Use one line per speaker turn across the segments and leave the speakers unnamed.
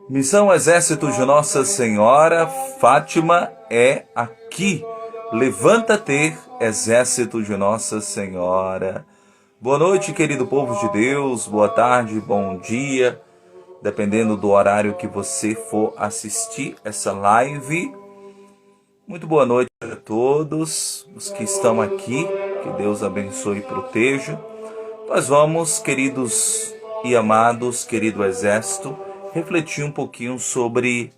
Missão Exército de Nossa Senhora, Fátima é aqui. Levanta-te, Exército de Nossa Senhora. Boa noite, querido povo de Deus. Boa tarde, bom dia. Dependendo do horário que você for assistir essa live. Muito boa noite a todos os que estão aqui. Que Deus abençoe e proteja. Nós vamos, queridos e amados, querido Exército, refletir um pouquinho sobre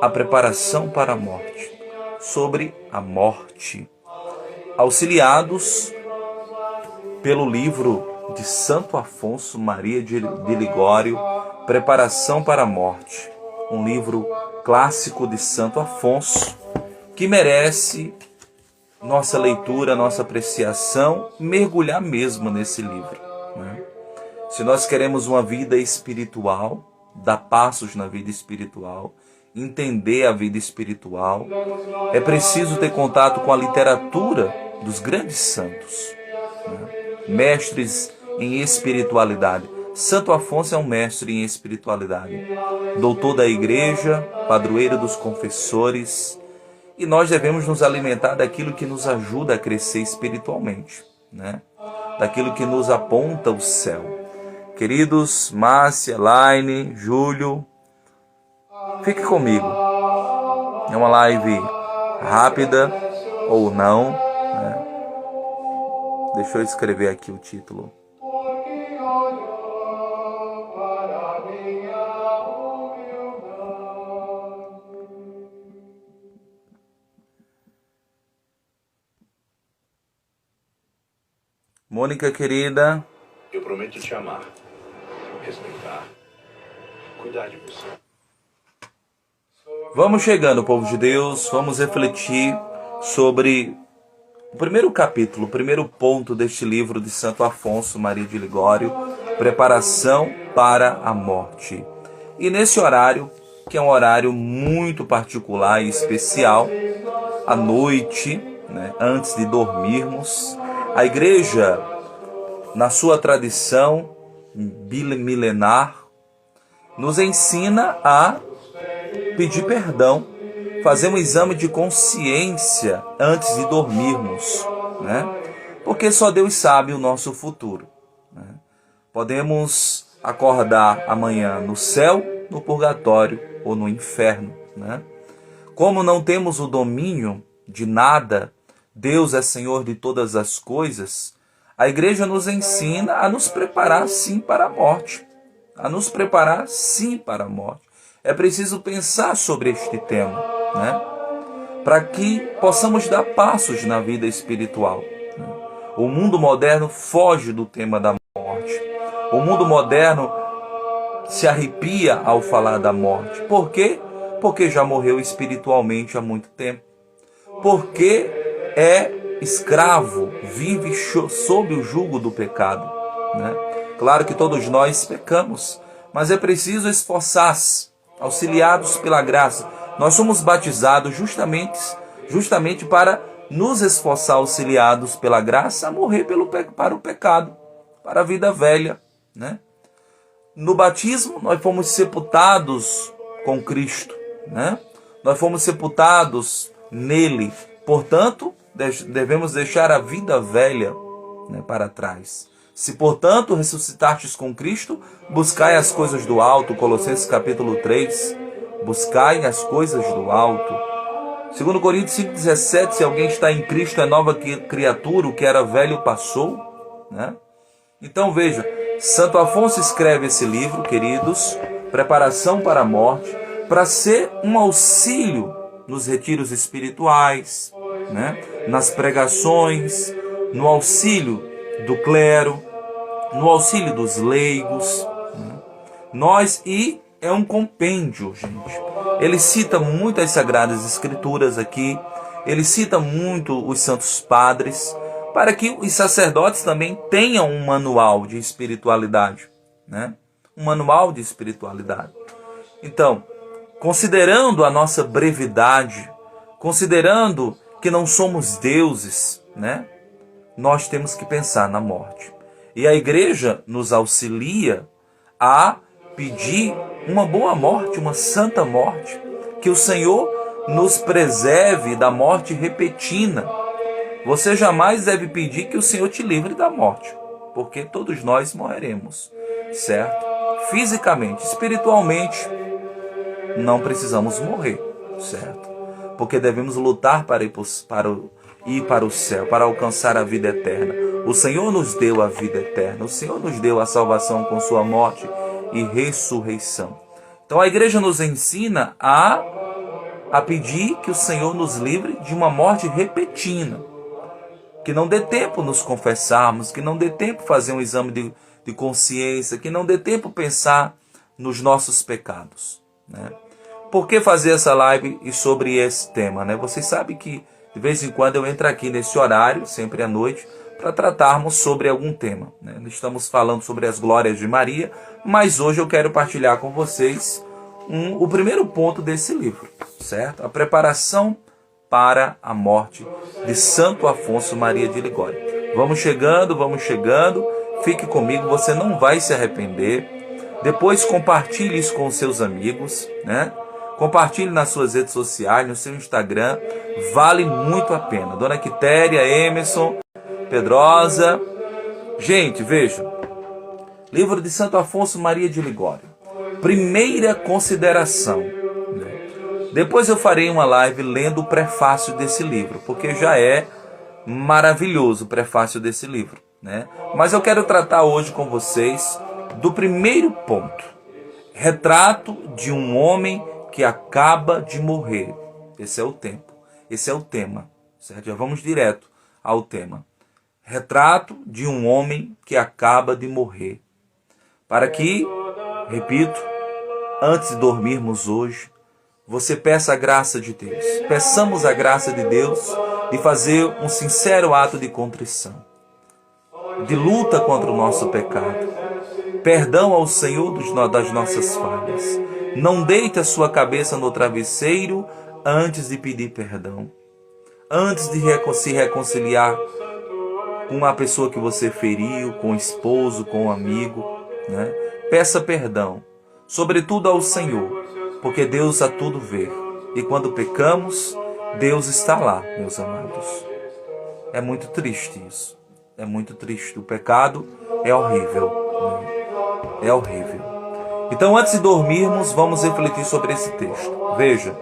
a preparação para a morte, sobre a morte, auxiliados pelo livro de Santo Afonso Maria de Ligório, Preparação para a Morte, um livro clássico de Santo Afonso, que merece nossa leitura, nossa apreciação, mergulhar mesmo nesse livro, né? Se nós queremos uma vida espiritual, dar passos na vida espiritual, entender a vida espiritual, é preciso ter contato com a literatura dos grandes santos, né? Mestres em espiritualidade. Santo Afonso é um mestre em espiritualidade, doutor da igreja, padroeiro dos confessores, e nós devemos nos alimentar daquilo que nos ajuda a crescer espiritualmente, né? Daquilo que nos aponta o céu. Queridos, Márcia, Laine, Júlio, fique comigo. É uma live rápida ou não, né? Deixa eu escrever aqui o título. Mônica, querida,
eu prometo te amar, respeitar, cuidar de você.
Vamos chegando, povo de Deus, vamos refletir sobre o primeiro capítulo, o primeiro ponto deste livro de Santo Afonso Maria de Ligório, Preparação para a Morte. E nesse horário, que é um horário muito particular e especial, à noite, né, antes de dormirmos, a igreja, na sua tradição milenar, nos ensina a pedir perdão, fazer um exame de consciência antes de dormirmos, né? Porque só Deus sabe o nosso futuro, né? Podemos acordar amanhã no céu, no purgatório ou no inferno, né? Como não temos o domínio de nada, Deus é Senhor de todas as coisas, a igreja nos ensina a nos preparar sim para a morte. A nos preparar sim para a morte. É preciso pensar sobre este tema, né? Para que possamos dar passos na vida espiritual, né? O mundo moderno foge do tema da morte. O mundo moderno se arrepia ao falar da morte. Por quê? Porque já morreu espiritualmente há muito tempo. Porque é escravo, vive sob o jugo do pecado, né? Claro que todos nós pecamos, mas é preciso esforçar-se, auxiliados pela graça. Nós somos batizados justamente para nos esforçar, auxiliados pela graça, a morrer para o pecado, para a vida velha, né? No batismo, nós fomos sepultados com Cristo, né? Nós fomos sepultados nele, portanto, devemos deixar a vida velha, né, para trás. Se, portanto, ressuscitastes com Cristo, buscai as coisas do alto. Colossenses capítulo 3. Buscai as coisas do alto. 2 Coríntios 5,17. Se alguém está em Cristo, é nova criatura, o que era velho passou, né? Então veja, Santo Afonso escreve esse livro, queridos, Preparação para a Morte, para ser um auxílio nos retiros espirituais, né? Nas pregações, no auxílio do clero, no auxílio dos leigos, né? E é um compêndio, gente. Ele cita muito as Sagradas Escrituras aqui, ele cita muito os santos padres, para que os sacerdotes também tenham um manual de espiritualidade, né? Um manual de espiritualidade. Então, considerando a nossa brevidade, considerando que não somos deuses, né? Nós temos que pensar na morte. E a igreja nos auxilia a pedir uma boa morte, uma santa morte, que o Senhor nos preserve da morte repentina. Você jamais deve pedir que o Senhor te livre da morte, porque todos nós morreremos, certo? Fisicamente, espiritualmente, não precisamos morrer, certo? Porque devemos lutar para ir para o céu, para alcançar a vida eterna. O Senhor nos deu a vida eterna, o Senhor nos deu a salvação com sua morte e ressurreição. Então a igreja nos ensina a pedir que o Senhor nos livre de uma morte repentina, que não dê tempo nos confessarmos, que não dê tempo fazer um exame de consciência, que não dê tempo pensar nos nossos pecados, né? Por que fazer essa live e sobre esse tema, né? Vocês sabem que de vez em quando eu entro aqui nesse horário, sempre à noite, para tratarmos sobre algum tema, né? Estamos falando sobre as glórias de Maria, mas hoje eu quero partilhar com vocês o primeiro ponto desse livro, certo? A preparação para a morte de Santo Afonso Maria de Ligório. Vamos chegando, fique comigo, você não vai se arrepender. Depois compartilhe isso com seus amigos, né? Compartilhe nas suas redes sociais, no seu Instagram, vale muito a pena. Dona Quitéria, Emerson, Pedrosa. Gente, veja, livro de Santo Afonso Maria de Ligório. Primeira consideração, né? Depois eu farei uma live lendo o prefácio desse livro, porque já é maravilhoso o prefácio desse livro, né? Mas eu quero tratar hoje com vocês do primeiro ponto. Retrato de um homem que acaba de morrer. Esse é o tempo. Esse é o tema, certo? Já vamos direto ao tema. Retrato de um homem que acaba de morrer. Para que, repito, antes de dormirmos hoje, você peça a graça de Deus. Peçamos a graça de Deus de fazer um sincero ato de contrição, de luta contra o nosso pecado. Perdão ao Senhor das nossas falhas. Não deite a sua cabeça no travesseiro antes de pedir perdão. Antes de se reconciliar com a pessoa que você feriu, com o esposo, com o amigo, né? Peça perdão, sobretudo ao Senhor, porque Deus a tudo vê. E quando pecamos, Deus está lá, meus amados. É muito triste isso. É muito triste. O pecado é horrível, né? É horrível. Então, antes de dormirmos, vamos refletir sobre esse texto. Veja.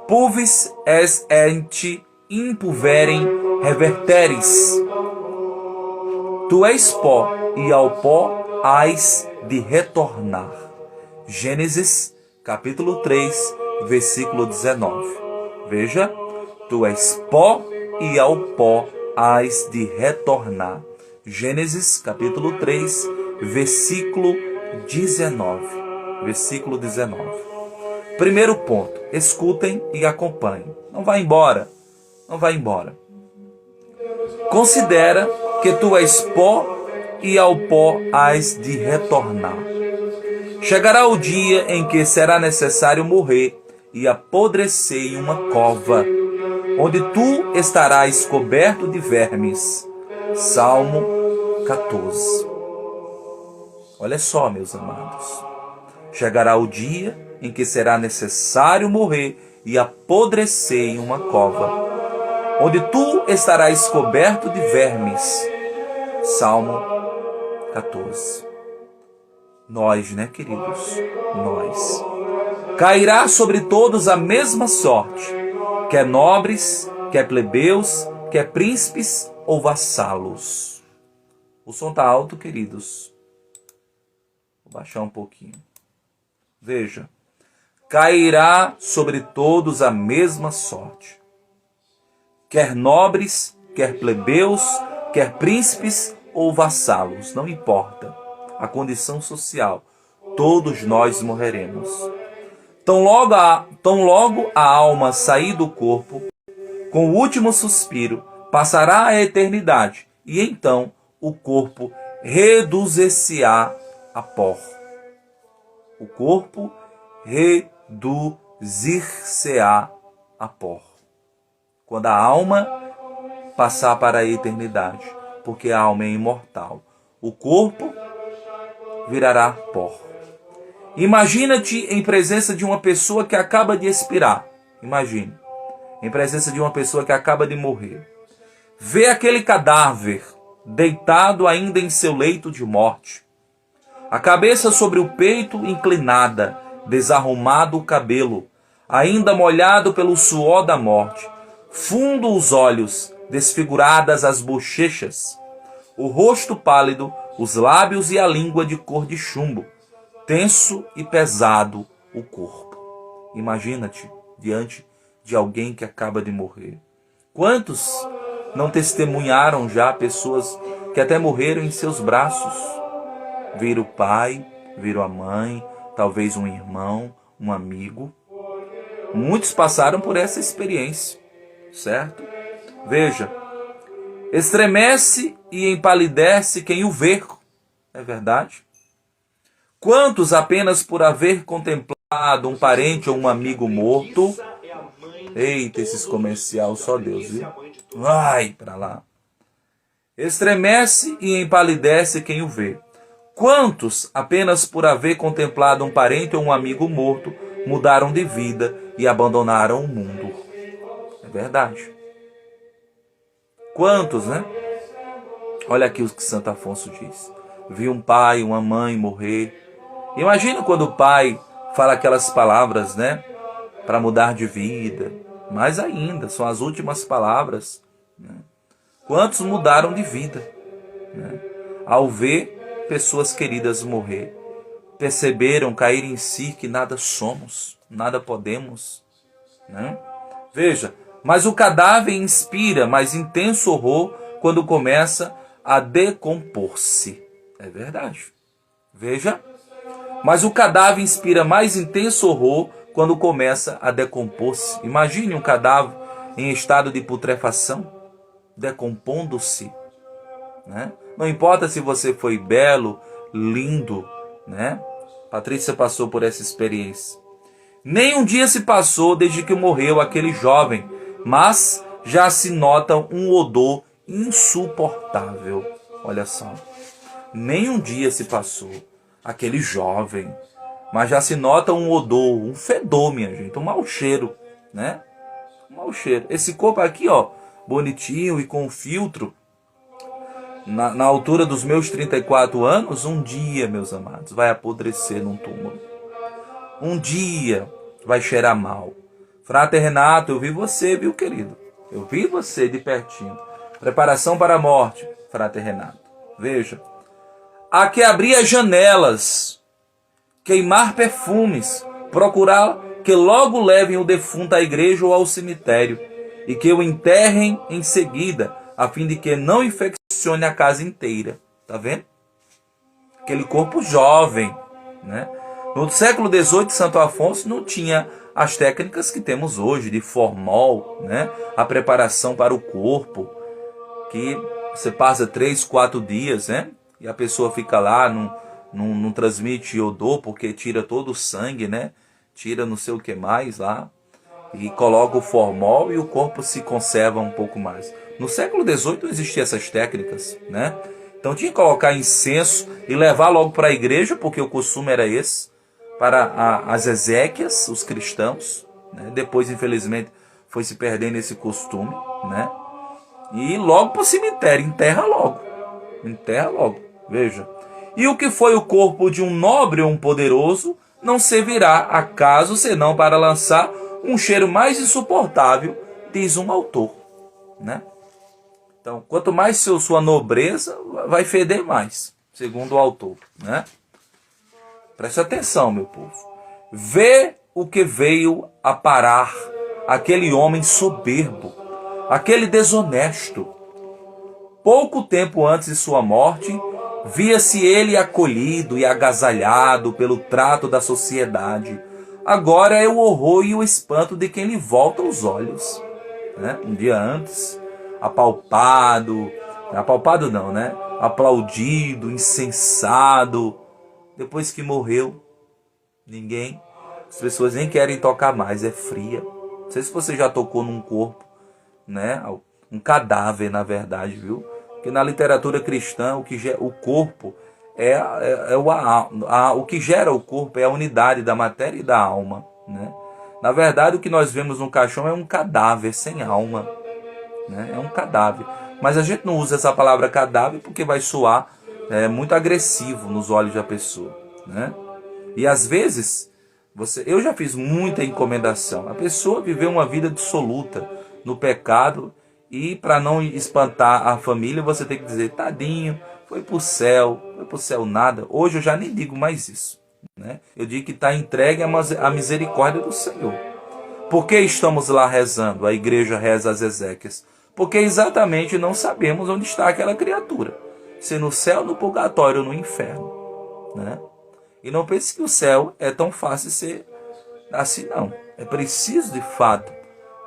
Pulvis est ente impulverem reverteris. Tu és pó, e ao pó hás de retornar. Gênesis, capítulo 3, versículo 19. Veja. Tu és pó, e ao pó hás de retornar. Gênesis, capítulo 3, versículo 19. Versículo 19. Primeiro ponto. Escutem e acompanhem. Não vá embora. Não vá embora. Considera que tu és pó e ao pó hás de retornar. Chegará o dia em que será necessário morrer e apodrecer em uma cova, onde tu estarás coberto de vermes. Salmo 14. Olha só, meus amados. Chegará o dia em que será necessário morrer e apodrecer em uma cova, onde tu estarás coberto de vermes. Salmo 14. Nós, né, queridos? Nós. Cairá sobre todos a mesma sorte, quer nobres, quer plebeus, quer príncipes ou vassalos. O som está alto, queridos. Vou baixar um pouquinho. Veja. Cairá sobre todos a mesma sorte. Quer nobres, quer plebeus, quer príncipes ou vassalos. Não importa a condição social. Todos nós morreremos. Tão logo a alma sair do corpo, com o último suspiro, passará a eternidade, e então o corpo reduzir-se-á a pó. O corpo reduzir-se-á a pó. Quando a alma passar para a eternidade, porque a alma é imortal, o corpo virará pó. Imagina-te em presença de uma pessoa que acaba de expirar. Imagine, em presença de uma pessoa que acaba de morrer. Vê aquele cadáver deitado ainda em seu leito de morte. A cabeça sobre o peito inclinada, desarrumado o cabelo, ainda molhado pelo suor da morte. Fundo os olhos, desfiguradas as bochechas. O rosto pálido, os lábios e a língua de cor de chumbo. Tenso e pesado o corpo. Imagina-te diante de alguém que acaba de morrer. Quantos não testemunharam já pessoas que até morreram em seus braços? Viram o pai, viram a mãe, talvez um irmão, um amigo. Muitos passaram por essa experiência, certo? Veja, estremece e empalidece quem o vê. É verdade? Quantos apenas por haver contemplado um parente ou um amigo morto? Eita, esses comercial, só Deus, viu? Vai pra lá. Estremece e empalidece quem o vê. Quantos, apenas por haver contemplado um parente ou um amigo morto, mudaram de vida e abandonaram o mundo? É verdade. Quantos, né? Olha aqui o que Santo Afonso diz. Vi um pai, uma mãe morrer. Imagina quando o pai fala aquelas palavras, né? Para mudar de vida. Mais ainda, são as últimas palavras. Né? Quantos mudaram de vida? Né? Ao ver pessoas queridas morrer. Perceberam cair em si que nada somos, nada podemos. Né? Veja, mas o cadáver inspira mais intenso horror quando começa a decompor-se. É verdade. Veja. Mas o cadáver inspira mais intenso horror quando começa a decompor-se. Imagine um cadáver em estado de putrefação, decompondo-se. Né? Não importa se você foi belo, lindo, né? Patrícia passou por essa experiência. Nem um dia se passou desde que morreu aquele jovem, mas já se nota um odor insuportável. Olha só. Nem um dia se passou aquele jovem, mas já se nota um odor, um fedor, minha gente, um mau cheiro, né? Um mau cheiro. Esse corpo aqui, ó, bonitinho e com filtro, na altura dos meus 34 anos, um dia, meus amados, vai apodrecer num túmulo. Um dia vai cheirar mal. Frater Renato, eu vi você, viu, querido? Eu vi você de pertinho. Preparação para a morte, Frater Renato. Veja. Há que abrir as janelas, queimar perfumes, procurar que logo levem o defunto à igreja ou ao cemitério, e que o enterrem em seguida, a fim de que não infeccione a casa inteira. Tá vendo? Aquele corpo jovem, né? No século XVIII, Santo Afonso não tinha as técnicas que temos hoje, de formol, né? A preparação para o corpo, que você passa 3, 4 dias, né? E a pessoa fica lá, não transmite odor, porque tira todo o sangue, né? Tira não sei o que mais lá. E coloca o formol e o corpo se conserva um pouco mais. No século XVIII não existiam essas técnicas, né? Então tinha que colocar incenso e levar logo para a igreja, porque o costume era esse, para as exéquias, os cristãos. Né? Depois, infelizmente, foi se perdendo esse costume, né? E logo para o cemitério, enterra logo. Enterra logo. Veja. E o que foi o corpo de um nobre ou um poderoso não servirá acaso senão para lançar um cheiro mais insuportável, diz um autor, né? Então, quanto mais sua nobreza, vai feder mais, segundo o autor, né? Preste atenção, meu povo. Vê o que veio a parar aquele homem soberbo, aquele desonesto. Pouco tempo antes de sua morte, via-se ele acolhido e agasalhado pelo trato da sociedade. Agora é o horror e o espanto de quem lhe volta os olhos. Né? Um dia antes, apalpado não, né? Aplaudido, incensado. Depois que morreu, as pessoas nem querem tocar mais, é fria. Não sei se você já tocou num corpo, né? Um cadáver, na verdade, viu? Porque na literatura cristã, o corpo o que gera o corpo, é a unidade da matéria e da alma, né? Na verdade, o que nós vemos no caixão é um cadáver sem alma, né? É um cadáver. Mas a gente não usa essa palavra cadáver porque vai soar muito agressivo nos olhos da pessoa, né? E às vezes, eu já fiz muita encomendação. A pessoa viveu uma vida dissoluta no pecado e para não espantar a família, você tem que dizer, tadinho, foi pro céu nada. Hoje eu já nem digo mais isso, né? Eu digo que está entregue à misericórdia do Senhor. Por que estamos lá rezando? A igreja reza as exéquias. Porque exatamente não sabemos onde está aquela criatura. Se no céu, no purgatório ou no inferno, né? E não pense que o céu é tão fácil de ser assim, não. É preciso, de fato,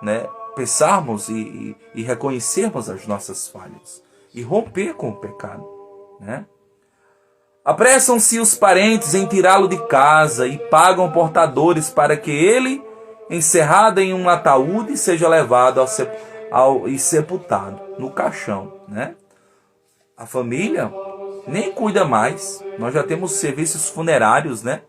né, pensarmos e reconhecermos as nossas falhas. E romper com o pecado, né? Apressam-se os parentes em tirá-lo de casa e pagam portadores para que ele, encerrado em um ataúde, seja levado e sepultado no caixão, né? A família nem cuida mais. Nós já temos serviços funerários, né?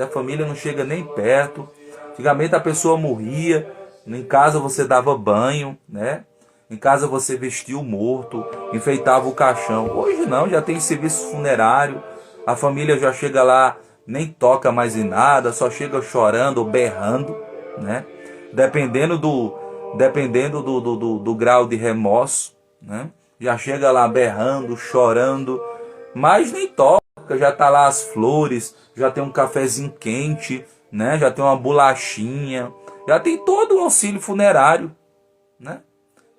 A família não chega nem perto. Antigamente a pessoa morria, em casa você dava banho, né? Em casa você vestia o morto, enfeitava o caixão. Hoje não, já tem serviço funerário. A família já chega lá, nem toca mais em nada, só chega chorando ou berrando, né? Dependendo do grau de remorso, né? Já chega lá berrando, chorando, mas nem toca, já tá lá as flores, já tem um cafezinho quente, né? Já tem uma bolachinha, já tem todo o auxílio funerário, né?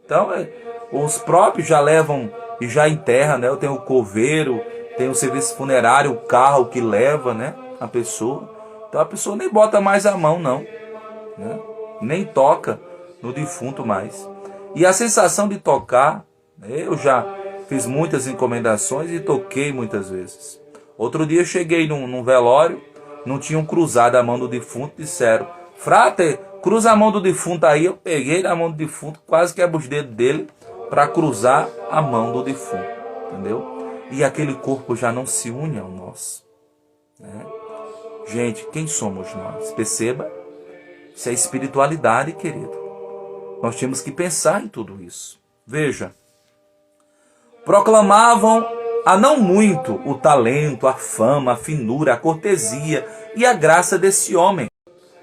Então, os próprios já levam e já enterram, né? Eu tenho o coveiro, tem o serviço funerário, o carro que leva, né, a pessoa. Então a pessoa nem bota mais a mão, não, né? Nem toca no defunto mais. E a sensação de tocar, eu já fiz muitas encomendações e toquei muitas vezes. Outro dia eu cheguei num velório, não tinham cruzado a mão do defunto, disseram, Frater, cruza a mão do defunto aí. Eu peguei na mão do defunto, quase quebro os dedos dele para cruzar a mão do defunto, entendeu? E aquele corpo já não se une ao nosso, né? Gente, quem somos nós? Perceba, isso é espiritualidade, querido. Nós temos que pensar em tudo isso. Veja, proclamavam há não muito o talento, a fama, a finura, a cortesia e a graça desse homem.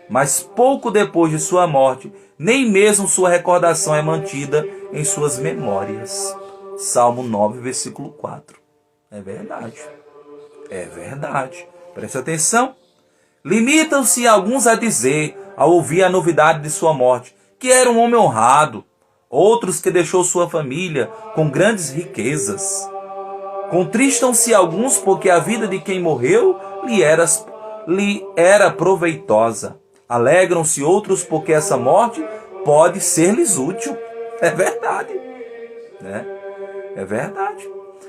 Mas pouco depois de sua morte, nem mesmo sua recordação é mantida em suas memórias. Salmo 9, versículo 4. É verdade. É verdade. Preste atenção. Limitam-se alguns a dizer, ao ouvir a novidade de sua morte, que era um homem honrado. Outros que deixou sua família com grandes riquezas. Contristam-se alguns porque a vida de quem morreu lhe era proveitosa. Alegram-se outros porque essa morte pode ser-lhes útil. É verdade, né? É verdade.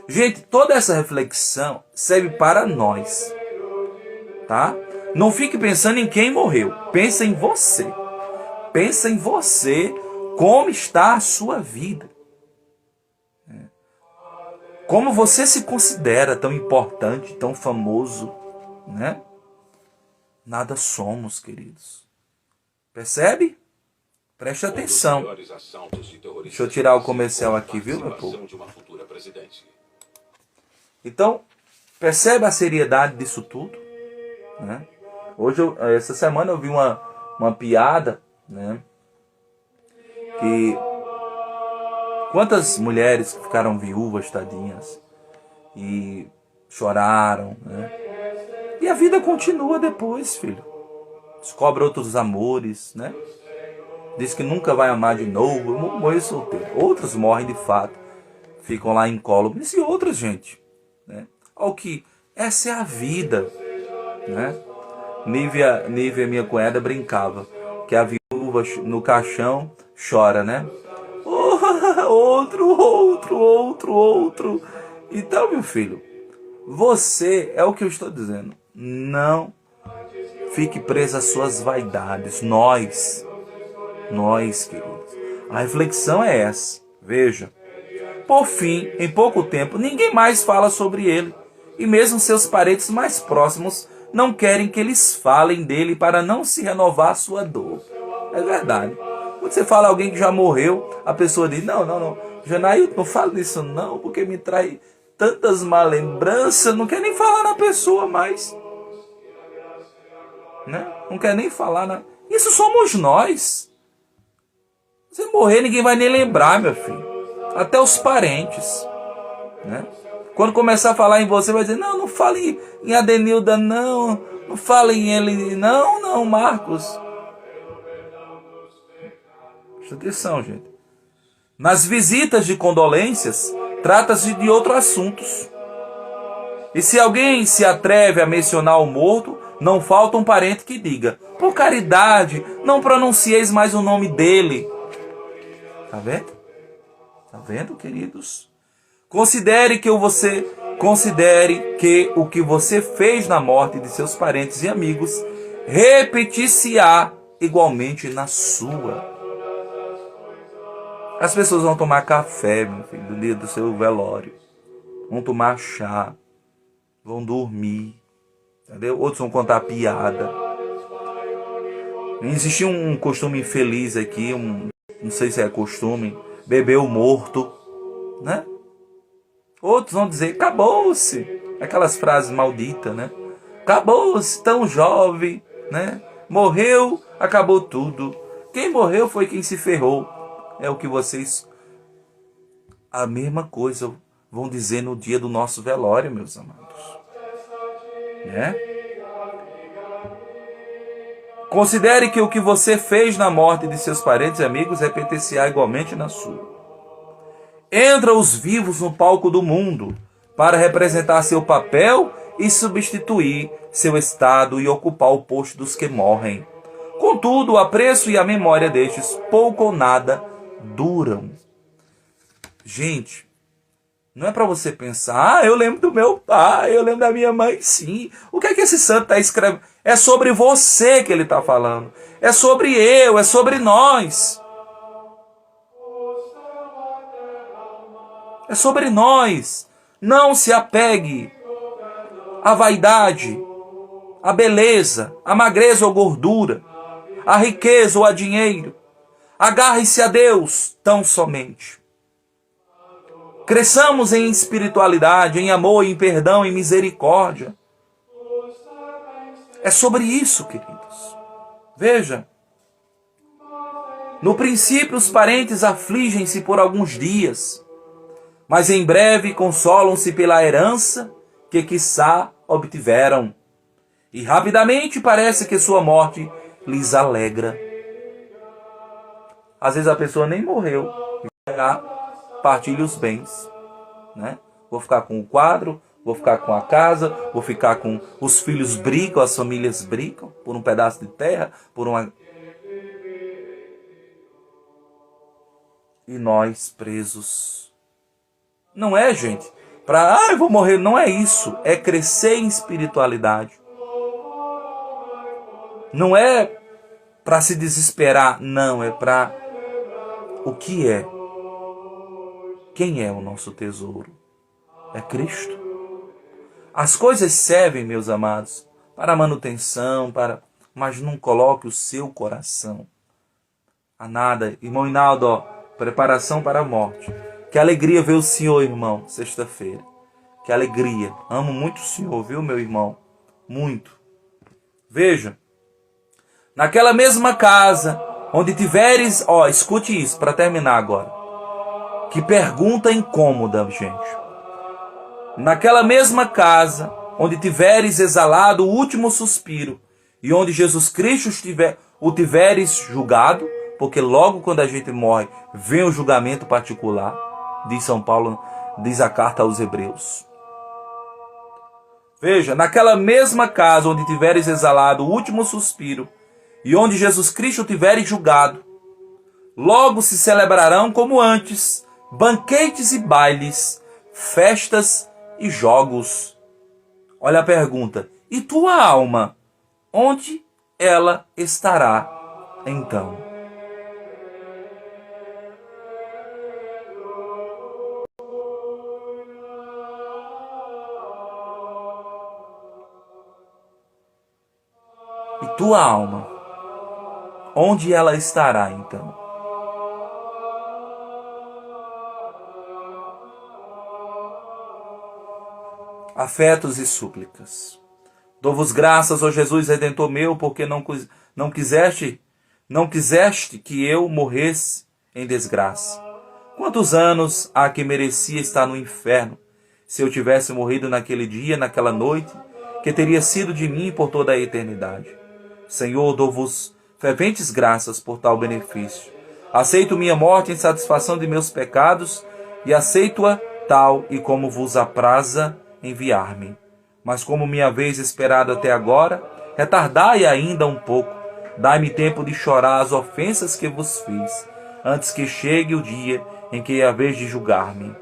Gente, toda essa reflexão serve para nós, tá? Não fique pensando em quem morreu. Pensa em você. Pensa em você, como está a sua vida. Como você se considera tão importante, tão famoso, né? Nada somos, queridos. Percebe? Preste atenção. Deixa eu tirar o comercial aqui, viu, meu povo? Então, percebe a seriedade disso tudo, né? Hoje, essa semana eu vi uma piada, né? Que quantas mulheres que ficaram viúvas, tadinhas, e choraram, né? E a vida continua depois, filho. Descobre outros amores, né? Diz que nunca vai amar de novo. Eu morri solteiro. Outros morrem de fato. Ficam lá incólumes. E outras, gente, né? Ao que essa é a vida, né? Nívia, minha cunhada, brincava que a viúva no caixão chora, né? Outro. Então, meu filho, você, é o que eu estou dizendo, não fique preso às suas vaidades. Nós, queridos, a reflexão é essa. Veja, por fim, em pouco tempo, ninguém mais fala sobre ele. e mesmo seus parentes mais próximos não querem que eles falem dele para não se renovar a sua dor. É verdade. Quando você fala alguém que já morreu, a pessoa diz, não, Janailton, não fala disso não, porque me traz tantas má lembranças, não quer nem falar na pessoa mais. Né? Não quer nem falar na... Isso somos nós. Se morrer, ninguém vai nem lembrar, meu filho. Até os parentes. Né? Quando começar a falar em você, vai dizer, não fale em Adenilda, não fale em ele, não, Marcos. Presta atenção, gente. Nas visitas de condolências, trata-se de outros assuntos. E se alguém se atreve a mencionar o morto, não falta um parente que diga, por caridade, não pronuncieis mais o nome dele. Tá vendo? Tá vendo, queridos? Considere que o que você fez na morte de seus parentes e amigos repetir-se-á igualmente na sua. As pessoas vão tomar café, meu filho, no dia do seu velório. Vão tomar chá. Vão dormir. Entendeu? Outros vão contar piada. Existia um costume infeliz aqui, não sei se é costume, beber o morto, né? Outros vão dizer, acabou-se. Aquelas frases malditas, né? Acabou-se, tão jovem, né? Morreu, acabou tudo. Quem morreu foi quem se ferrou. É o que vocês... A mesma coisa vão dizer no dia do nosso velório, meus amados. Né? Considere que o que você fez na morte de seus parentes e amigos repetir-se-á igualmente na sua. Entra os vivos no palco do mundo para representar seu papel e substituir seu estado e ocupar o posto dos que morrem. Contudo, o apreço e a memória destes pouco ou nada duram. Gente, não é para você pensar, eu lembro do meu pai, eu lembro da minha mãe, sim. O que é que esse santo está escrevendo? É sobre você que ele está falando. É sobre eu, é sobre nós. É sobre nós. Não se apegue à vaidade, à beleza, à magreza ou gordura, à riqueza ou a dinheiro. Agarre-se a Deus tão somente. Cresçamos em espiritualidade, em amor, em perdão, em misericórdia. É sobre isso, queridos. Veja. No princípio, os parentes afligem-se por alguns dias, mas em breve consolam-se pela herança que quiçá obtiveram. E rapidamente parece que sua morte lhes alegra. Às vezes a pessoa nem morreu, já partilha os bens, né? Vou ficar com o quadro, vou ficar com a casa, vou ficar com os filhos brigam, as famílias brigam por um pedaço de terra, por uma... E nós presos. Não é, gente, eu vou morrer, não é isso. É crescer em espiritualidade. Não é para se desesperar, não, é para o que é. Quem é o nosso tesouro? É Cristo. As coisas servem, meus amados, para manutenção, mas não coloque o seu coração a nada. Irmão Hinaldo, preparação para a morte. Que alegria ver o Senhor, irmão, sexta-feira. Que alegria. Amo muito o Senhor, viu, meu irmão? Muito. Veja. Naquela mesma casa, onde tiveres... escute isso, para terminar agora. Que pergunta incômoda, gente. Naquela mesma casa, onde tiveres exalado o último suspiro, e onde Jesus Cristo o tiveres julgado, porque logo quando a gente morre, vem o julgamento particular, diz São Paulo, diz a carta aos Hebreus. Veja, naquela mesma casa, onde tiveres exalado o último suspiro, e onde Jesus Cristo tiveres julgado, logo se celebrarão como antes, banquetes e bailes, festas e jogos. Olha a pergunta. E tua alma, onde ela estará então? tua alma, onde ela estará então? Afetos e súplicas. Dou-vos graças, ó Jesus, Redentor meu, porque não quiseste que eu morresse em desgraça. Quantos anos há que merecia estar no inferno, se eu tivesse morrido naquele dia, naquela noite, que teria sido de mim por toda a eternidade? Senhor, dou-vos ferventes graças por tal benefício. Aceito minha morte em satisfação de meus pecados e aceito-a tal e como vos apraza enviar-me. Mas como minha vez esperada até agora, retardai ainda um pouco. Dai-me tempo de chorar as ofensas que vos fiz, antes que chegue o dia em que é a vez de julgar-me.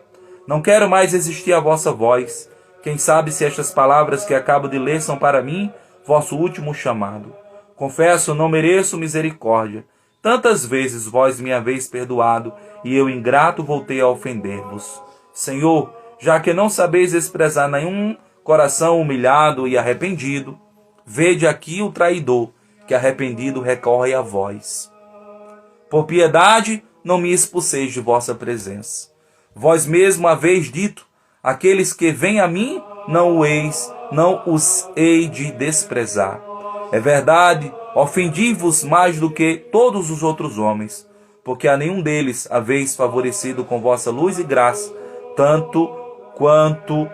Não quero mais resistir à vossa voz. Quem sabe se estas palavras que acabo de ler são para mim vosso último chamado. Confesso, não mereço misericórdia. Tantas vezes vós me haveis perdoado, e eu, ingrato, voltei a ofender-vos. Senhor, já que não sabeis desprezar nenhum coração humilhado e arrependido, vede aqui o traidor, que arrependido recorre a vós. Por piedade, não me expulseis de vossa presença. Vós mesmo haveis dito, aqueles que vêm a mim, não os hei de desprezar. É verdade, ofendi-vos mais do que todos os outros homens, porque a nenhum deles haveis favorecido com vossa luz e graça, tanto quanto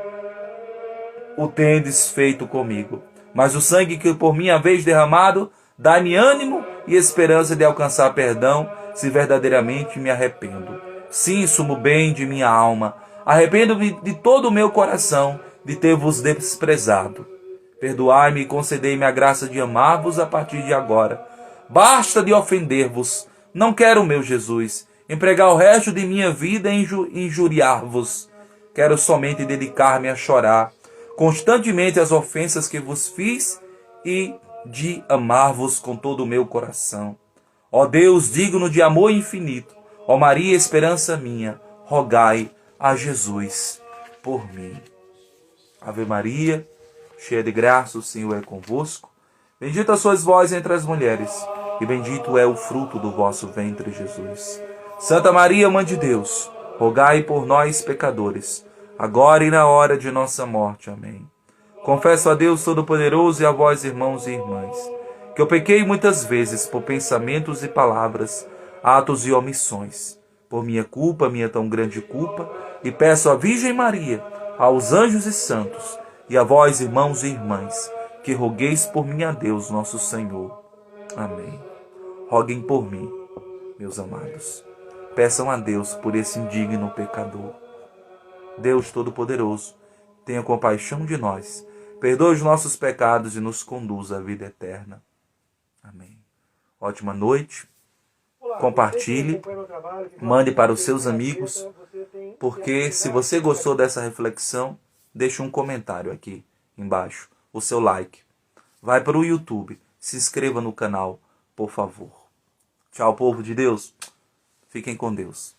o tendes feito comigo. Mas o sangue que por minha vez derramado, dá-me ânimo e esperança de alcançar perdão, se verdadeiramente me arrependo. Sim, sumo bem de minha alma, arrependo-me de todo o meu coração de ter-vos desprezado. Perdoai-me e concedei-me a graça de amar-vos a partir de agora. Basta de ofender-vos. Não quero, meu Jesus, empregar o resto de minha vida em injuriar-vos. Quero somente dedicar-me a chorar constantemente as ofensas que vos fiz e de amar-vos com todo o meu coração. Ó Deus, digno de amor infinito, ó Maria, esperança minha, rogai a Jesus por mim. Ave Maria, cheia de graça, o Senhor é convosco. Bendita sois vós entre as mulheres, e bendito é o fruto do vosso ventre, Jesus. Santa Maria, Mãe de Deus, rogai por nós, pecadores, agora e na hora de nossa morte. Amém. Confesso a Deus Todo-Poderoso e a vós, irmãos e irmãs, que eu pequei muitas vezes por pensamentos e palavras, atos e omissões. Por minha culpa, minha tão grande culpa, e peço à Virgem Maria, aos anjos e santos, e a vós, irmãos e irmãs, que rogueis por mim a Deus, nosso Senhor. Amém. Roguem por mim, meus amados. Peçam a Deus por esse indigno pecador. Deus Todo-Poderoso, tenha compaixão de nós, perdoe os nossos pecados e nos conduza à vida eterna. Amém. Ótima noite. Compartilhe, mande para os seus amigos, porque se você gostou dessa reflexão, deixe um comentário aqui embaixo, o seu like. Vai para o YouTube, se inscreva no canal, por favor. Tchau, povo de Deus. Fiquem com Deus.